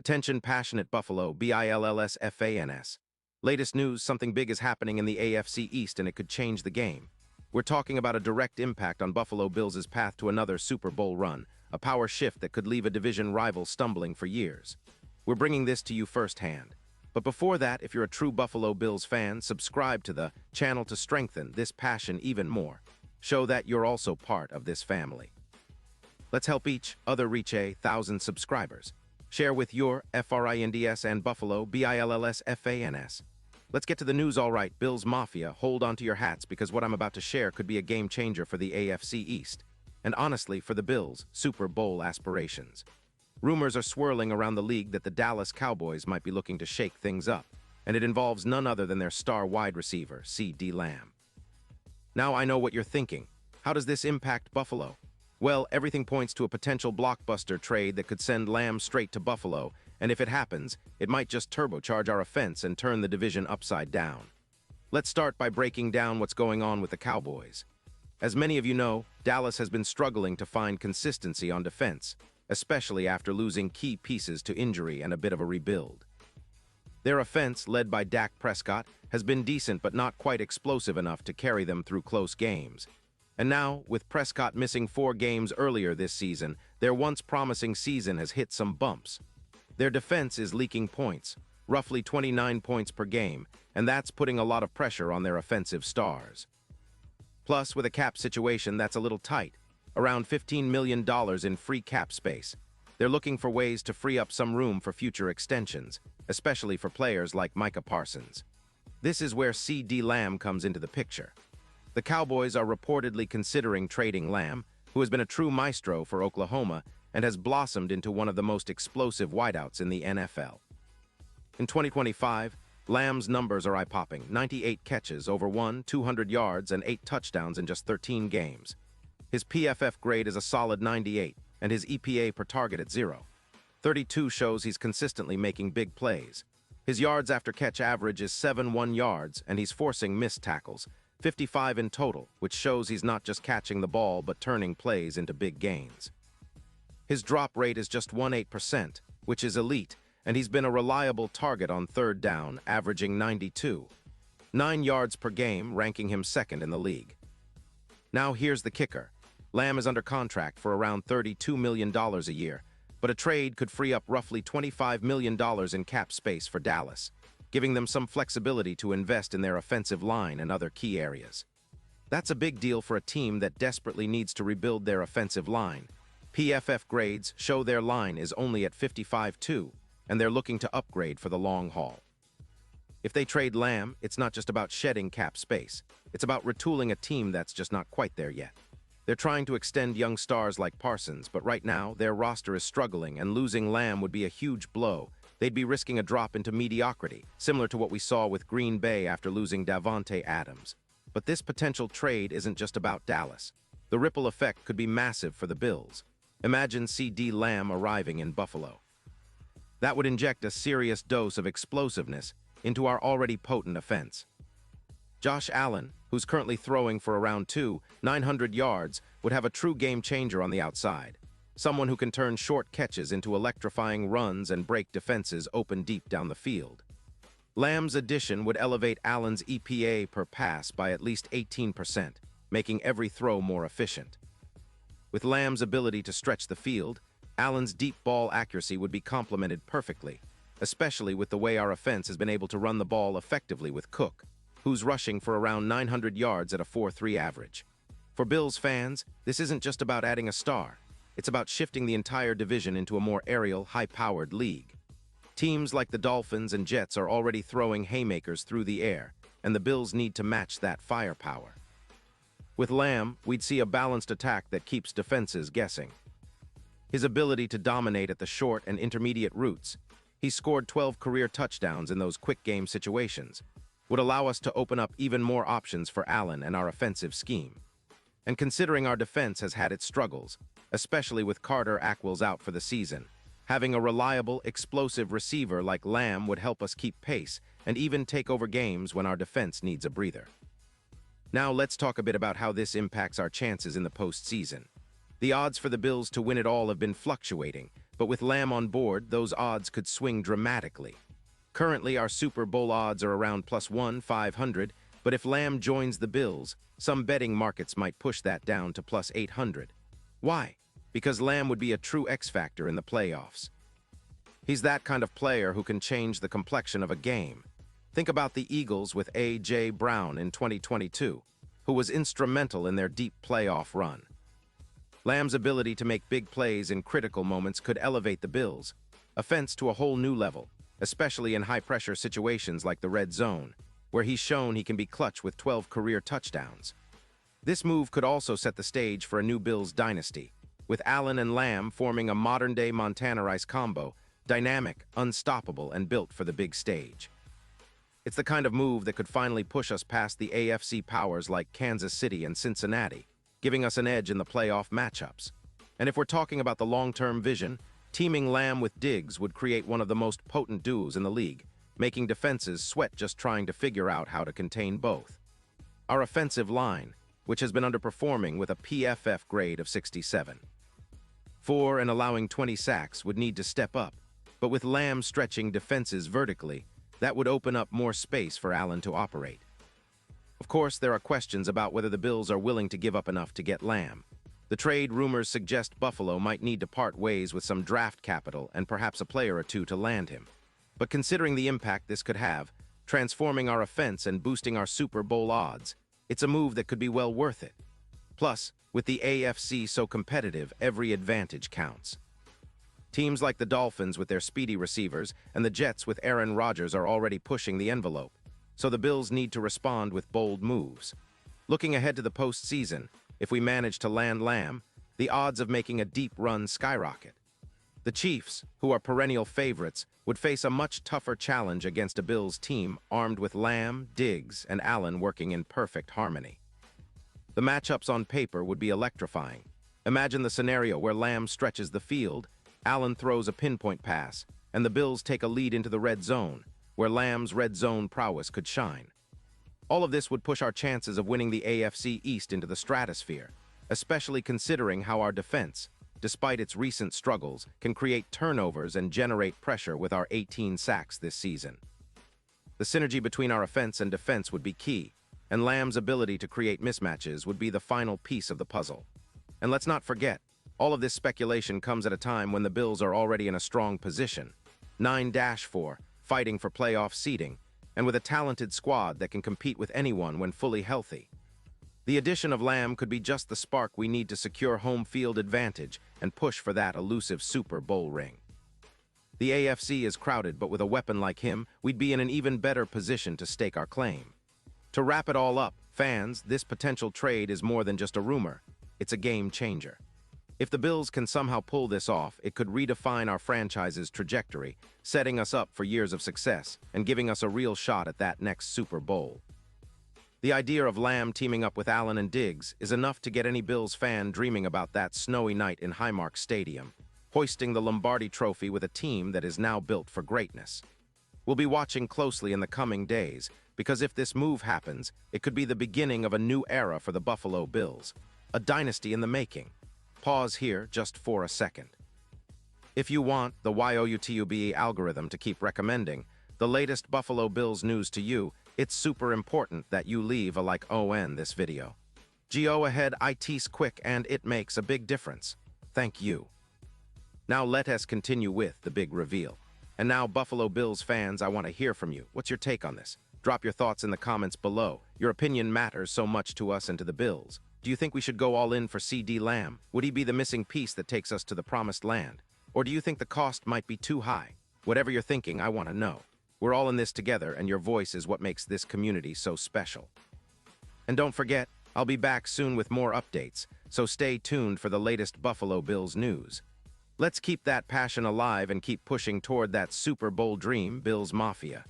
Attention passionate Buffalo, BILLSFANS. Latest news, something big is happening in the AFC East and it could change the game. We're talking about a direct impact on Buffalo Bills' path to another Super Bowl run, a power shift that could leave a division rival stumbling for years. We're bringing this to you firsthand. But before that, if you're a true Buffalo Bills fan, subscribe to the channel to strengthen this passion even more. Show that you're also part of this family. Let's help each other reach 1,000 subscribers. Share with your FRINDS and Buffalo, BILLSFANS. Let's get to the news. All right, Bills Mafia, hold on to your hats because what I'm about to share could be a game changer for the AFC East. And honestly, for the Bills' Super Bowl aspirations. Rumors are swirling around the league that the Dallas Cowboys might be looking to shake things up, and it involves none other than their star wide receiver, CeeDee Lamb. Now I know what you're thinking. How does this impact Buffalo? Well, everything points to a potential blockbuster trade that could send Lamb straight to Buffalo, and if it happens, it might just turbocharge our offense and turn the division upside down. Let's start by breaking down what's going on with the Cowboys. As many of you know, Dallas has been struggling to find consistency on defense, especially after losing key pieces to injury and a bit of a rebuild. Their offense, led by Dak Prescott, has been decent but not quite explosive enough to carry them through close games. And now, with Prescott missing 4 games earlier this season, their once promising season has hit some bumps. Their defense is leaking points, roughly 29 points per game, and that's putting a lot of pressure on their offensive stars. Plus, with a cap situation that's a little tight, around $15 million in free cap space, they're looking for ways to free up some room for future extensions, especially for players like Micah Parsons. This is where CeeDee Lamb comes into the picture. The Cowboys are reportedly considering trading Lamb, who has been a true maestro for Oklahoma and has blossomed into one of the most explosive wideouts in the NFL. In 2025, Lamb's numbers are eye-popping: 98 catches, over 200 yards, and 8 touchdowns in just 13 games. His PFF grade is a solid 98, and his EPA per target at 0. 32 shows he's consistently making big plays. His yards after catch average is 7.1 yards, and he's forcing missed tackles, 55 in total, which shows he's not just catching the ball but turning plays into big gains. His drop rate is just 18%, which is elite, and he's been a reliable target on third down, averaging 92. 9 yards per game, ranking him second in the league. Now here's the kicker. Lamb is under contract for around $32 million a year, but a trade could free up roughly $25 million in cap space for Dallas, giving them some flexibility to invest in their offensive line and other key areas. That's a big deal for a team that desperately needs to rebuild their offensive line. PFF grades show their line is only at 55-2, and they're looking to upgrade for the long haul. If they trade Lamb, it's not just about shedding cap space. It's about retooling a team that's just not quite there yet. They're trying to extend young stars like Parsons, but right now, their roster is struggling, and losing Lamb would be a huge blow. They'd be risking a drop into mediocrity, similar to what we saw with Green Bay after losing Davante Adams. But this potential trade isn't just about Dallas. The ripple effect could be massive for the Bills. Imagine CeeDee Lamb arriving in Buffalo. That would inject a serious dose of explosiveness into our already potent offense. Josh Allen, who's currently throwing for around 900 yards, would have a true game-changer on the outside. Someone who can turn short catches into electrifying runs and break defenses open deep down the field. Lamb's addition would elevate Allen's EPA per pass by at least 18%, making every throw more efficient. With Lamb's ability to stretch the field, Allen's deep ball accuracy would be complemented perfectly, especially with the way our offense has been able to run the ball effectively with Cook, who's rushing for around 900 yards at a 4.3 average. For Bills fans, this isn't just about adding a star. It's about shifting the entire division into a more aerial, high-powered league. Teams like the Dolphins and Jets are already throwing haymakers through the air, and the Bills need to match that firepower. With Lamb, we'd see a balanced attack that keeps defenses guessing. His ability to dominate at the short and intermediate routes, he scored 12 career touchdowns in those quick game situations, would allow us to open up even more options for Allen and our offensive scheme. And considering our defense has had its struggles, especially with Carter Ackwells out for the season, having a reliable, explosive receiver like Lamb would help us keep pace and even take over games when our defense needs a breather. Now let's talk a bit about how this impacts our chances in the postseason. The odds for the Bills to win it all have been fluctuating, but with Lamb on board, those odds could swing dramatically. Currently, our Super Bowl odds are around +1,500, but if Lamb joins the Bills, some betting markets might push that down to +800. Why? Because Lamb would be a true X factor in the playoffs. He's that kind of player who can change the complexion of a game. Think about the Eagles with A.J. Brown in 2022, who was instrumental in their deep playoff run. Lamb's ability to make big plays in critical moments could elevate the Bills' offense to a whole new level, especially in high-pressure situations like the red zone, where he's shown he can be clutch with 12 career touchdowns. This move could also set the stage for a new Bills dynasty, with Allen and Lamb forming a modern-day Montana Rice combo, dynamic, unstoppable, and built for the big stage. It's the kind of move that could finally push us past the AFC powers like Kansas City and Cincinnati, giving us an edge in the playoff matchups. And if we're talking about the long-term vision, teaming Lamb with Diggs would create one of the most potent duos in the league, making defenses sweat just trying to figure out how to contain both. Our offensive line, which has been underperforming with a PFF grade of 67. 4 and allowing 20 sacks would need to step up, but with Lamb stretching defenses vertically, that would open up more space for Allen to operate. Of course, there are questions about whether the Bills are willing to give up enough to get Lamb. The trade rumors suggest Buffalo might need to part ways with some draft capital and perhaps a player or two to land him. But considering the impact this could have, transforming our offense and boosting our Super Bowl odds, it's a move that could be well worth it. Plus, with the AFC so competitive, every advantage counts. Teams like the Dolphins with their speedy receivers and the Jets with Aaron Rodgers are already pushing the envelope, so the Bills need to respond with bold moves. Looking ahead to the postseason, if we manage to land Lamb, the odds of making a deep run skyrocket. The Chiefs, who are perennial favorites, would face a much tougher challenge against a Bills team armed with Lamb, Diggs, and Allen working in perfect harmony. The matchups on paper would be electrifying. Imagine the scenario where Lamb stretches the field, Allen throws a pinpoint pass, and the Bills take a lead into the red zone, where Lamb's red zone prowess could shine. All of this would push our chances of winning the AFC East into the stratosphere, especially considering how our defense, despite its recent struggles, can create turnovers and generate pressure with our 18 sacks this season. The synergy between our offense and defense would be key, and Lamb's ability to create mismatches would be the final piece of the puzzle. And let's not forget, all of this speculation comes at a time when the Bills are already in a strong position, 9-4, fighting for playoff seeding, and with a talented squad that can compete with anyone when fully healthy. The addition of Lamb could be just the spark we need to secure home field advantage and push for that elusive Super Bowl ring. The AFC is crowded, but with a weapon like him, we'd be in an even better position to stake our claim. To wrap it all up, fans, this potential trade is more than just a rumor. It's a game changer. If the Bills can somehow pull this off, it could redefine our franchise's trajectory, setting us up for years of success and giving us a real shot at that next Super Bowl. The idea of Lamb teaming up with Allen and Diggs is enough to get any Bills fan dreaming about that snowy night in Highmark Stadium, hoisting the Lombardi Trophy with a team that is now built for greatness. We'll be watching closely in the coming days, because if this move happens, it could be the beginning of a new era for the Buffalo Bills, a dynasty in the making. Pause here just for a second. If you want the YOUTUBE algorithm to keep recommending the latest Buffalo Bills news to you, it's super important that you leave a like on this video. Go ahead, it's quick and it makes a big difference. Thank you. Now let us continue with the big reveal. And now, Buffalo Bills fans, I want to hear from you. What's your take on this? Drop your thoughts in the comments below. Your opinion matters so much to us and to the Bills. Do you think we should go all in for CD Lamb? Would he be the missing piece that takes us to the promised land? Or do you think the cost might be too high? Whatever you're thinking, I want to know. We're all in this together, and your voice is what makes this community so special. And don't forget, I'll be back soon with more updates, so stay tuned for the latest Buffalo Bills news. Let's keep that passion alive and keep pushing toward that Super Bowl dream, Bills Mafia.